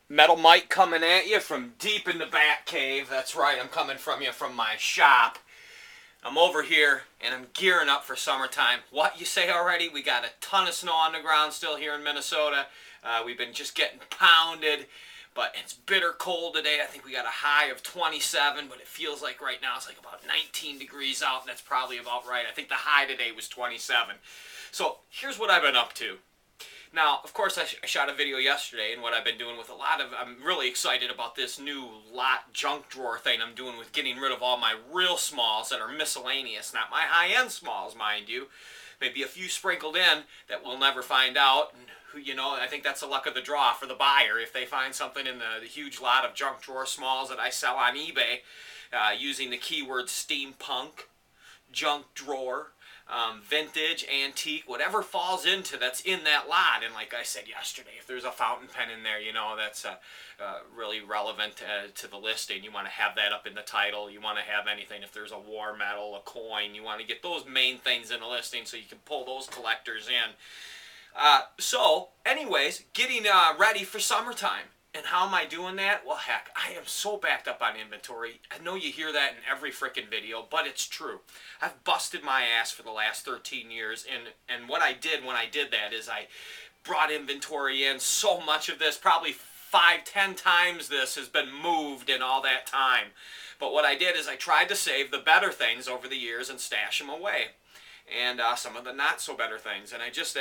Metal Mike coming at you from deep in the bat cave. That's right, I'm coming from you from my shop. I'm over here and I'm gearing up for summertime. What, you say already? We got a ton of snow on the ground still here in Minnesota. We've been just getting pounded, but it's bitter cold today. I think we got a high of 27, but it feels like right now it's like about 19 degrees out, and that's probably about right. I think the high today was 27. So here's what I've been up to. Now, of course, I shot a video yesterday, and what I've been doing with I'm really excited about this new lot junk drawer thing I'm doing with getting rid of all my real smalls that are miscellaneous, not my high-end smalls, mind you. Maybe a few sprinkled in that we'll never find out, and I think that's the luck of the draw for the buyer. If they find something in the huge lot of junk drawer smalls that I sell on eBay, using the keyword steampunk, junk drawer, vintage, antique, whatever falls into that's in that lot. And like I said yesterday, if there's a fountain pen in there, that's really relevant to the listing. You want to have that up in the title. You want to have anything. If there's a war medal, a coin, you want to get those main things in the listing so you can pull those collectors in. So anyways, getting ready for summertime. And how am I doing that? Well, heck, I am so backed up on inventory. I know you hear that in every freaking video, but it's true. I've busted my ass for the last 13 years, and what I did when I did that is I brought inventory in. So much of this, probably 5-10 times this has been moved in all that time. But what I did is I tried to save the better things over the years and stash them away. And some of the not so better things. And I just,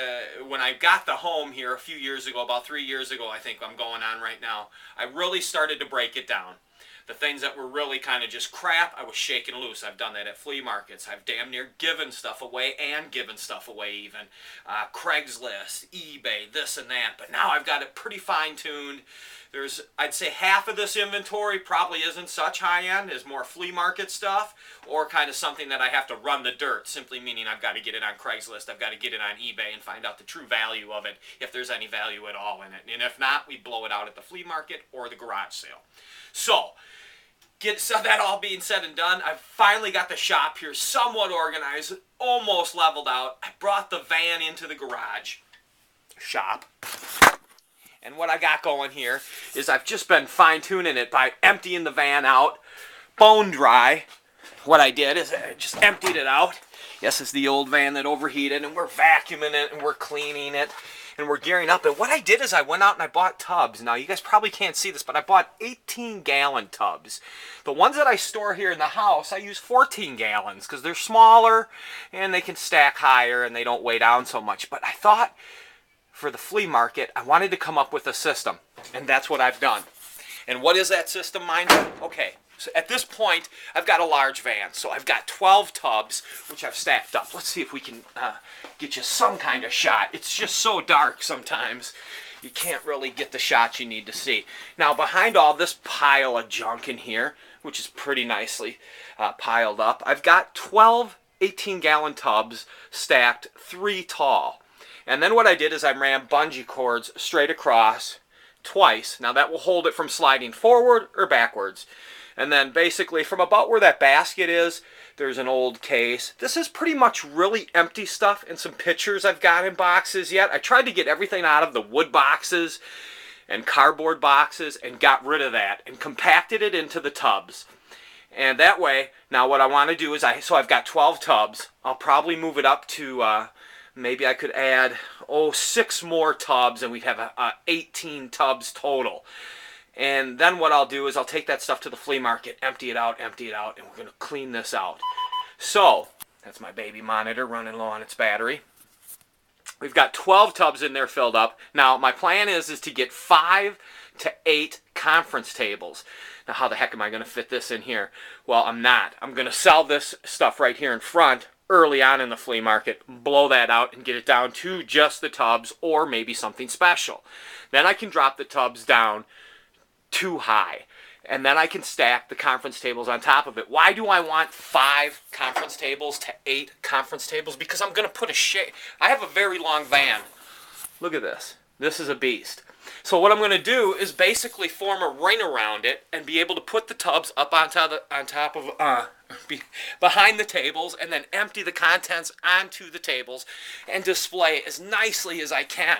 when I got the home here a few years ago, about 3 years ago I think I'm going on right now, I really started to break it down. The things that were really kind of just crap, I was shaking loose. I've done that at flea markets. I've damn near given stuff away and given stuff away even. Craigslist, eBay, this and that. But now I've got it pretty fine-tuned. I'd say half of this inventory probably isn't such high-end, is more flea market stuff, or kind of something that I have to run the dirt, simply meaning I've got to get it on Craigslist, I've got to get it on eBay and find out the true value of it, if there's any value at all in it. And if not, we blow it out at the flea market or the garage sale. So, that all being said and done, I've finally got the shop here somewhat organized, almost leveled out. I brought the van into the garage shop. And what I got going here is I've just been fine-tuning it by emptying the van out, bone dry. What I did is I just emptied it out. Yes, it's the old van that overheated, and we're vacuuming it, and we're cleaning it, and we're gearing up. And what I did is I went out and I bought tubs. Now, you guys probably can't see this, but I bought 18-gallon tubs. The ones that I store here in the house, I use 14 gallons because they're smaller, and they can stack higher, and they don't weigh down so much. But I thought, for the flea market, I wanted to come up with a system, and that's what I've done. And what is that system, mind you? Okay, so at this point, I've got a large van, so I've got 12 tubs, which I've stacked up. Let's see if we can get you some kind of shot. It's just so dark sometimes, you can't really get the shots you need to see. Now, behind all this pile of junk in here, which is pretty nicely piled up, I've got 12 18-gallon tubs stacked 3 tall. And then what I did is I ran bungee cords straight across twice. Now that will hold it from sliding forward or backwards. And then basically from about where that basket is, there's an old case. This is pretty much really empty stuff and some pictures I've got in boxes yet. I tried to get everything out of the wood boxes and cardboard boxes and got rid of that and compacted it into the tubs. And that way, now what I want to do is, so I've got 12 tubs. I'll probably move it up to... maybe I could add, 6 more tubs, and we'd have 18 tubs total. And then what I'll do is I'll take that stuff to the flea market, empty it out, and we're going to clean this out. So, that's my baby monitor running low on its battery. We've got 12 tubs in there filled up. Now, my plan is to get 5 to 8 conference tables. Now, how the heck am I going to fit this in here? Well, I'm not. I'm going to sell this stuff right here in front early on in the flea market, blow that out and get it down to just the tubs or maybe something special. Then I can drop the tubs down too high, and then I can stack the conference tables on top of it. Why do I want 5 conference tables to 8 conference tables? Because I'm going to put I have a very long van. Look at this. This is a beast. So what I'm going to do is basically form a ring around it and be able to put the tubs up behind the tables, and then empty the contents onto the tables and display as nicely as I can.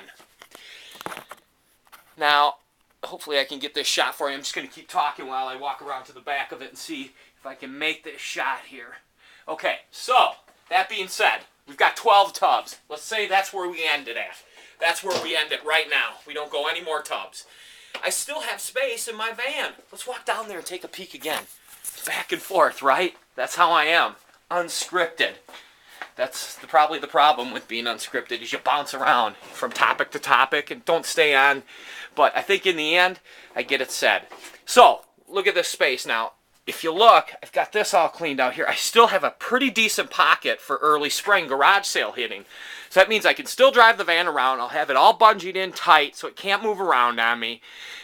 Now, hopefully I can get this shot for you. I'm just going to keep talking while I walk around to the back of it and see if I can make this shot here. Okay, so that being said, we've got 12 tubs. Let's say that's where we end it at. That's where we end it right now. We don't go any more tubs. I still have space in my van. Let's walk down there and take a peek again. Back and forth, right? That's how I am. Unscripted. That's probably the problem with being unscripted, is you bounce around from topic to topic and don't stay on. But I think in the end, I get it said. So, look at this space now. If you look, I've got this all cleaned out here. I still have a pretty decent pocket for early spring garage sale hitting. So that means I can still drive the van around. I'll have it all bungeed in tight so it can't move around on me.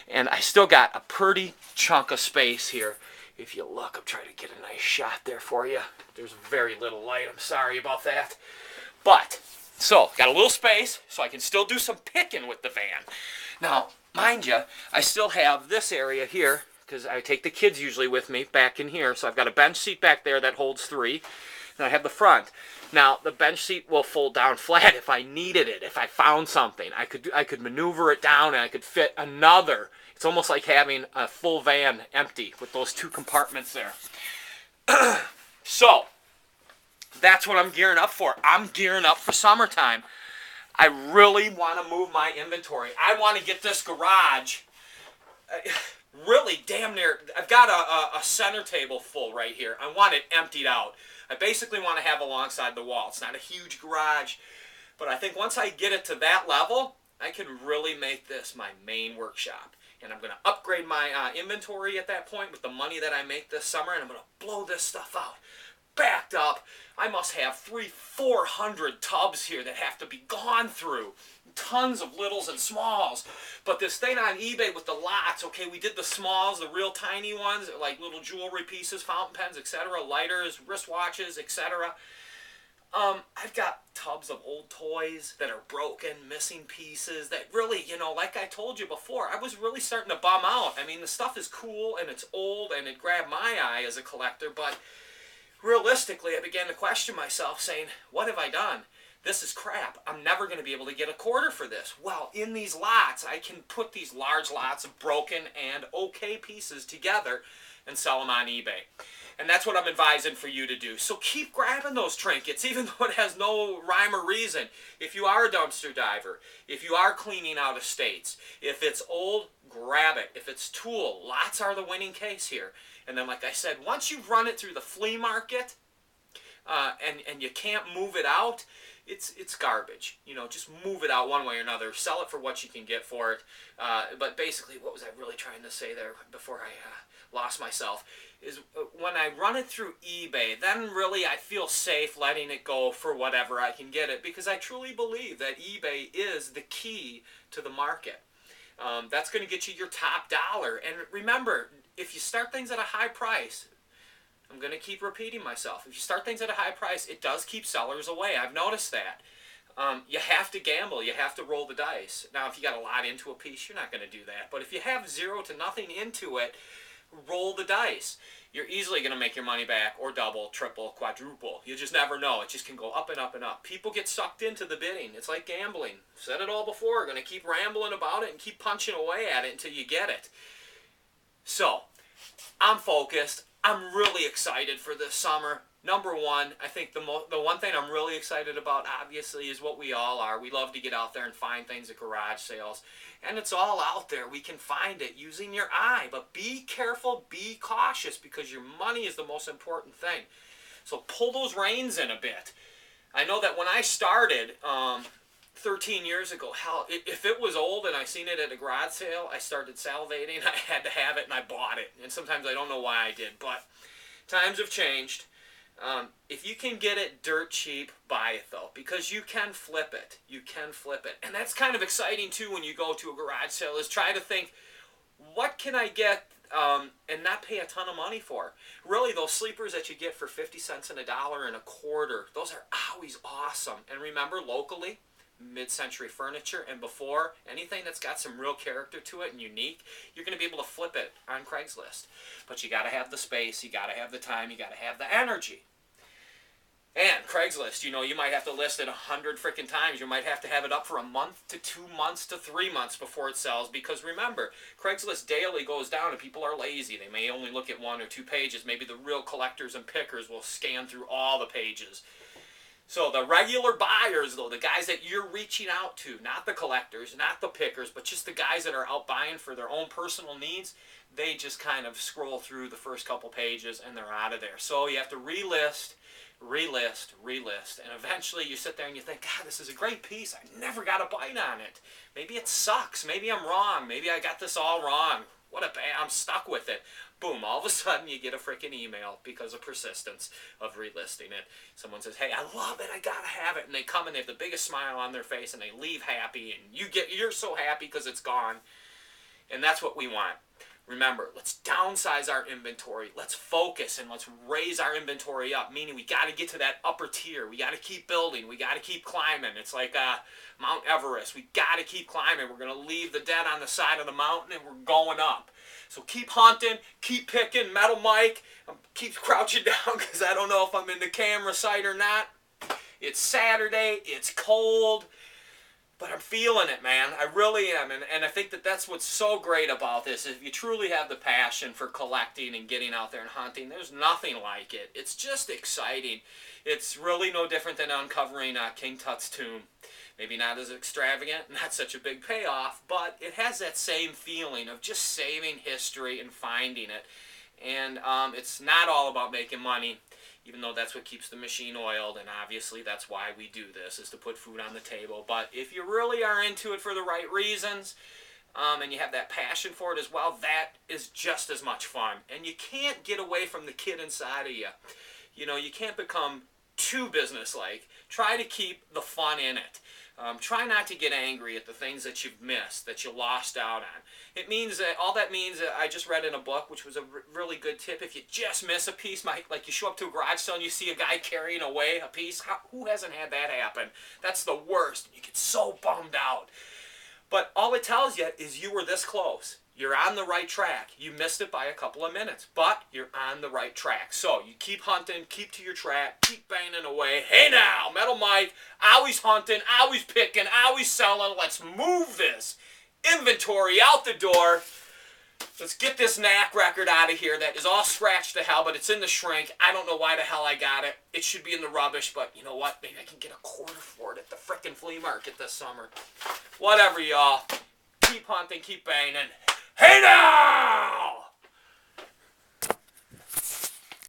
And I still got a pretty chunk of space here. If you look, I'm trying to get a nice shot there for you. There's very little light. I'm sorry about that. But, so, got a little space so I can still do some picking with the van. Now, mind you, I still have this area here, because I take the kids usually with me back in here. So I've got a bench seat back there that holds 3. And I have the front. Now, the bench seat will fold down flat if I needed it, if I found something. I could maneuver it down and I could fit another. It's almost like having a full van empty with those 2 compartments there. So, that's what I'm gearing up for. I'm gearing up for summertime. I really want to move my inventory. I want to get this garage really damn near. I've got a center table full right here. I want it emptied out. I basically want to have alongside the wall. It's not a huge garage, but I think once I get it to that level, I can really make this my main workshop. And I'm going to upgrade my inventory at that point with the money that I make this summer, and I'm going to blow this stuff out. Backed up. I must have 300-400 tubs here that have to be gone through. Tons of littles and smalls. But this thing on eBay with the lots, okay, we did the smalls, the real tiny ones, like little jewelry pieces, fountain pens, etc., lighters, wristwatches, etc. I've got tubs of old toys that are broken, missing pieces that really, you know, like I told you before, I was really starting to bum out. I mean, the stuff is cool and it's old and it grabbed my eye as a collector, but realistically, I began to question myself saying, what have I done? This is crap. I'm never going to be able to get a quarter for this. Well, in these lots, I can put these large lots of broken and okay pieces together and sell them on eBay. And that's what I'm advising for you to do. So keep grabbing those trinkets, even though it has no rhyme or reason. If you are a dumpster diver, if you are cleaning out estates, if it's old, grab it. If it's tool, lots are the winning case here. And then, like I said, once you've run it through the flea market and you can't move it out, it's garbage. You know, just move it out one way or another. Sell it for what you can get for it. But basically, what was I really trying to say there before I lost myself? Is when I run it through eBay, then really I feel safe letting it go for whatever I can get it, because I truly believe that eBay is the key to the market. That's going to get you your top dollar. And remember, if you start things at a high price, I'm going to keep repeating myself. If you start things at a high price, it does keep sellers away. I've noticed that. You have to gamble. You have to roll the dice. Now, if you got a lot into a piece, you're not going to do that. But if you have 0 to nothing into it, roll the dice. You're easily going to make your money back, or double, triple, quadruple. You just never know. It just can go up and up and up. People get sucked into the bidding. It's like gambling. Said it all before. Going to keep rambling about it and keep punching away at it until you get it. So, I'm focused. I'm really excited for this summer. Number one, I think the one thing I'm really excited about, obviously, is what we all are. We love to get out there and find things at garage sales. And it's all out there. We can find it using your eye. But be careful, be cautious, because your money is the most important thing. So pull those reins in a bit. I know that when I started 13 years ago, hell, if it was old and I seen it at a garage sale, I started salivating. I had to have it and I bought it. And sometimes I don't know why I did. But times have changed. If you can get it dirt cheap, buy it though, because you can flip it. You can flip it. And that's kind of exciting too when you go to a garage sale, is try to think, what can I get and not pay a ton of money for? Really, those sleepers that you get for 50 cents and $1 and a quarter, those are always awesome. And remember, locally, mid-century furniture, and before, anything that's got some real character to it and unique, you're going to be able to flip it on Craigslist. But you got to have the space, you got to have the time, you got to have the energy. And Craigslist, you might have to list it 100 freaking times. You might have to have it up for a month to 2 months to 3 months before it sells. Because remember, Craigslist daily goes down and people are lazy. They may only look at 1 or 2 pages. Maybe the real collectors and pickers will scan through all the pages. So the regular buyers, though, the guys that you're reaching out to, not the collectors, not the pickers, but just the guys that are out buying for their own personal needs, they just kind of scroll through the first couple pages and they're out of there. So you have to relist, and eventually you sit there and you think, God, this is a great piece. I never got a bite on it. Maybe it sucks. Maybe I'm wrong. Maybe I got this all wrong. What a bad, I'm stuck with it. Boom, all of a sudden you get a freaking email because of persistence of relisting it. Someone says, hey, I love it, I gotta have it. And they come and they have the biggest smile on their face and they leave happy, and you're so happy because it's gone. And that's what we want. Remember, let's downsize our inventory. Let's focus and let's raise our inventory up, meaning we got to get to that upper tier. We got to keep building. We got to keep climbing. It's like Mount Everest. We got to keep climbing. We're going to leave the dead on the side of the mountain and we're going up. So keep hunting, keep picking. Metal Mike, keep crouching down because I don't know if I'm in the camera sight or not. It's Saturday. It's cold. But I'm feeling it, man. I really am. And I think that that's what's so great about this. If you truly have the passion for collecting and getting out there and hunting, there's nothing like it. It's just exciting. It's really no different than uncovering King Tut's tomb. Maybe not as extravagant, not such a big payoff, but it has that same feeling of just saving history and finding it. And it's not all about making money, even though that's what keeps the machine oiled, and obviously that's why we do this, is to put food on the table. But if you really are into it for the right reasons, and you have that passion for it as well, that is just as much fun. And you can't get away from the kid inside of you. You can't become too businesslike. Try to keep the fun in it. Try not to get angry at the things that you've missed, that you lost out on. It means that, all that means, I just read in a book, which was a really good tip, if you just miss a piece, like you show up to a garage sale and you see a guy carrying away a piece, who hasn't had that happen? That's the worst. You get so bummed out. But all it tells you is you were this close. You're on the right track. You missed it by a couple of minutes, but you're on the right track. So you keep hunting, keep to your track, keep banging away. Hey now, Metal Mike, always hunting, always picking, always selling. Let's move this inventory out the door. Let's get this knack record out of here that is all scratched to hell, but it's in the shrink. I don't know why the hell I got it. It should be in the rubbish, but you know what? Maybe I can get a quarter for it at the frickin' flea market this summer. Whatever, y'all. Keep hunting, keep banging. Hey now!